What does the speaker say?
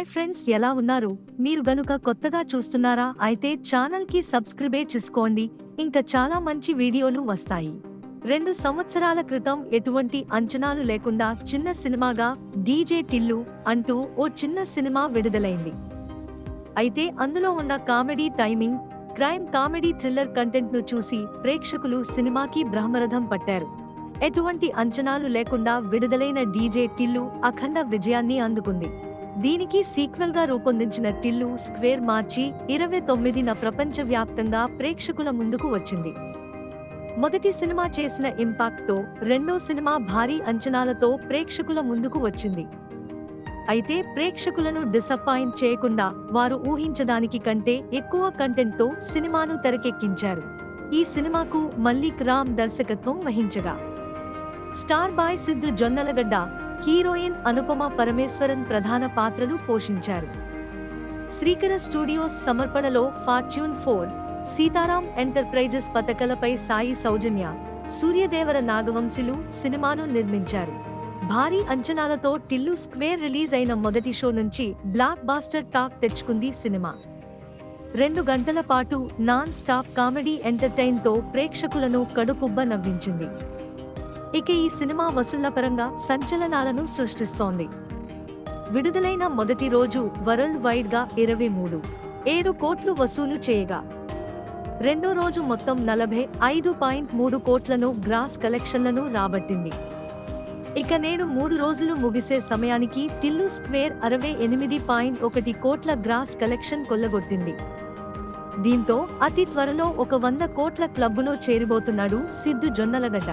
Hi friends, ఎలా ఉన్నారు? మీరు గనుక కొత్తగా చూస్తున్నారా అయితే ఛానల్ కి సబ్స్క్రైబ్ చేసుకోండి. ఇంకా చాలా మంచి వీడియోలు వస్తాయి. 2 సంవత్సరాల క్రితం ఎటువంటి అంచనాలు లేకుండా చిన్న సినిమాగా డీజే టిల్లు అంటూ ఓ చిన్న సినిమా విడుదలైంది. అయితే అందులో ఉన్న comedy timing, crime comedy thriller content ను చూసి ప్రేక్షకులు సినిమాకి బ్రహ్మరథం పట్టారు. ఎటువంటి అంచనాలు లేకుండా విడుదలైన డీజే టిల్లు అఖండ విజయాన్ని అందుకుంది. దీనికి సీక్వెల్ గా రూపొందించిన టిల్లు స్క్వేర్ మార్చి 29న ప్రపంచవ్యాప్తంగా ప్రేక్షకుల ముందుకు వచ్చింది. మొదటి సినిమా చేసిన ఇంపాక్ట్ తో రెండో సినిమా భారీ అంచనాలతో ప్రేక్షకుల ముందుకు వచ్చింది. అయితే ప్రేక్షకులను డిసప్పాయింట్ చేయకుండా వారు ఊహించదానికి కంటే ఎక్కువ కంటెంట్ తో సినిమాను తెరకెక్కించారు. ఈ సినిమాకు మల్లిక్ రామ్ దర్శకత్వం వహించగా star boy Siddhu Jonnalagadda, heroine Anupama Parameswaran ప్రధాన పాత్రలు పోషించారు. శ్రీకర స్టూడియోస్ సమర్పణలో ఫార్చ్యూన్ 4, సీతారాం ఎంటర్ప్రైజెస్ పతాకలపై సాయి సౌజన్య, సూర్యదేవర నాగవంశీలు సినిమాను నిర్మించారు. భారీ అంచనాలతో టిల్లు స్క్వేర్ రిలీజ్ అయిన మొదటి షో నుంచి బ్లాక్ బాస్టర్ టాక్ తెచ్చుకుంది సినిమా. 2 గంటల పాటు నాన్ స్టాప్ కామెడీ ఎంటర్టైన్ తో ప్రేక్షకులను కడుపుబ్బ నవ్వించింది. ఇక ఈ సినిమా వసూళ్ల పరంగా సంచలనాలను సృష్టిస్తోంది. విడుదలైన మొదటి రోజు వరల్డ్ వైడ్ గా 23.7 కోట్లు వసూలు చేయగా రెండో రోజు మొత్తం 45.3 కోట్లను గ్రాస్ కలెక్షన్లను రాబట్టింది. ఇక నేడు 3 రోజులు ముగిసే సమయానికి టిల్లు స్క్వేర్ 68.1 కోట్ల గ్రాస్ కలెక్షన్ కొల్లగొట్టింది. దీంతో అతి త్వరలో ఒక 100 కోట్ల క్లబ్బులో చేరిబోతున్నాడు సిద్ధు జొన్నలగడ్డ.